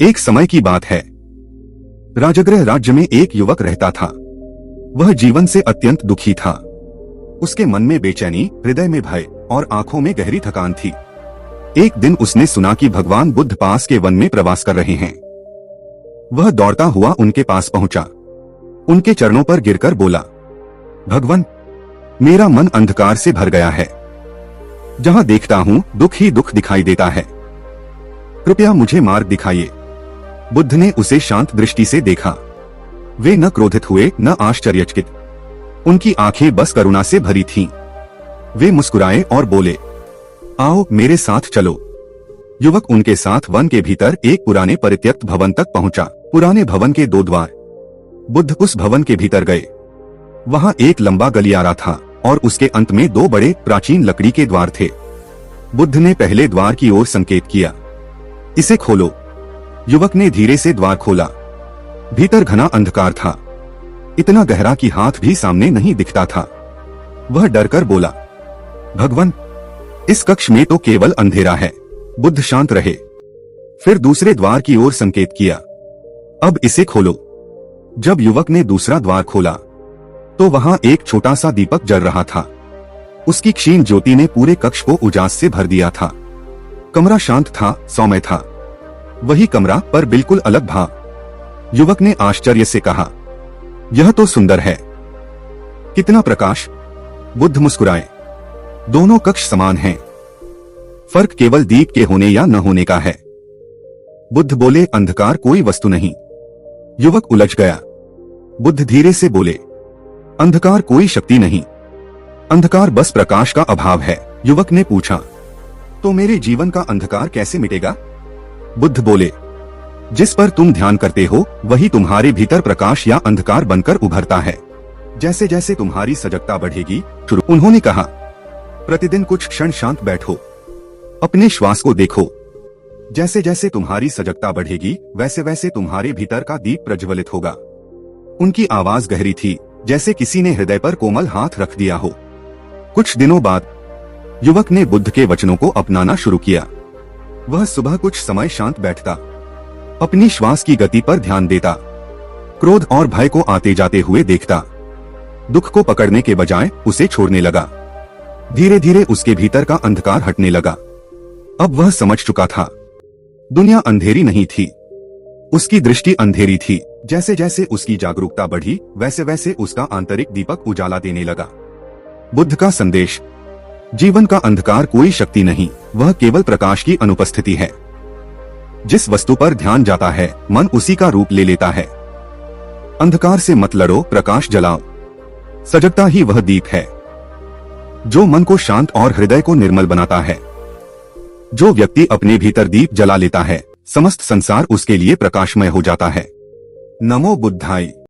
एक समय की बात है। राजगृह राज्य में एक युवक रहता था। वह जीवन से अत्यंत दुखी था। उसके मन में बेचैनी, हृदय में भय और आंखों में गहरी थकान थी। एक दिन उसने सुना कि भगवान बुद्ध पास के वन में प्रवास कर रहे हैं। वह दौड़ता हुआ उनके पास पहुंचा। उनके चरणों पर गिरकर बोला, भगवान, मेरा मन अंधकार से भर गया है। जहां देखता हूं दुख ही दुख दिखाई देता है। कृपया मुझे मार्ग दिखाइए। बुद्ध ने उसे शांत दृष्टि से देखा। वे न क्रोधित हुए न आश्चर्यचकित। उनकी आंखें बस करुणा से भरी थीं। वे मुस्कुराए और बोले, आओ मेरे साथ चलो। युवक उनके साथ वन के भीतर एक पुराने परित्यक्त भवन तक पहुंचा। पुराने भवन के 2 द्वार। बुद्ध उस भवन के भीतर गए। वहां एक लंबा गलियारा था और उसके अंत में 2 बड़े प्राचीन लकड़ी के द्वार थे। बुद्ध ने पहले द्वार की ओर संकेत किया, इसे खोलो। युवक ने धीरे से द्वार खोला। भीतर घना अंधकार था, इतना गहरा कि हाथ भी सामने नहीं दिखता था। वह डरकर बोला, भगवान, इस कक्ष में तो केवल अंधेरा है। बुद्ध शांत रहे। फिर दूसरे द्वार की ओर संकेत किया, अब इसे खोलो। जब युवक ने दूसरा द्वार खोला तो वहां एक छोटा सा दीपक जल रहा था। उसकी क्षीण ज्योति ने पूरे कक्ष को उजास से भर दिया था। कमरा शांत था, सौम्य था। वही कमरा पर बिल्कुल अलग भाव। युवक ने आश्चर्य से कहा, यह तो सुंदर है। कितना प्रकाश। बुद्ध मुस्कुराए। दोनों कक्ष समान हैं। फर्क केवल दीप के होने या न होने का है। बुद्ध बोले, अंधकार कोई वस्तु नहीं। युवक उलझ गया। बुद्ध धीरे से बोले, अंधकार कोई शक्ति नहीं। अंधकार बस प्रकाश का अभाव है। युवक ने पूछा, तो मेरे जीवन का अंधकार कैसे मिटेगा? बुद्ध बोले, जिस पर तुम ध्यान करते हो वही तुम्हारे भीतर प्रकाश या अंधकार बनकर उभरता है। जैसे जैसे तुम्हारी सजगता बढ़ेगी। उन्होंने कहा, प्रतिदिन कुछ क्षण शांत बैठो, अपने श्वास को देखो। जैसे जैसे तुम्हारी सजगता बढ़ेगी वैसे वैसे तुम्हारे भीतर का दीप प्रज्वलित होगा। उनकी आवाज गहरी थी, जैसे किसी ने हृदय पर कोमल हाथ रख दिया हो। कुछ दिनों बाद युवक ने बुद्ध के वचनों को अपनाना शुरू किया। वह सुबह कुछ समय शांत बैठता, अपनी श्वास की गति पर ध्यान देता, क्रोध और भय को आते जाते हुए देखता। दुख को पकड़ने के बजाय उसे छोड़ने लगा। धीरे धीरे उसके भीतर का अंधकार हटने लगा। अब वह समझ चुका था, दुनिया अंधेरी नहीं थी, उसकी दृष्टि अंधेरी थी। जैसे जैसे उसकी जागरूकता बढ़ी वैसे वैसे उसका आंतरिक दीपक उजाला देने लगा। बुद्ध का संदेश, जीवन का अंधकार कोई शक्ति नहीं, वह केवल प्रकाश की अनुपस्थिति है। जिस वस्तु पर ध्यान जाता है मन उसी का रूप ले लेता है। अंधकार से मत लड़ो, प्रकाश जलाओ। सजगता ही वह दीप है जो मन को शांत और हृदय को निर्मल बनाता है। जो व्यक्ति अपने भीतर दीप जला लेता है समस्त संसार उसके लिए प्रकाशमय हो जाता है। नमो बुद्धाय।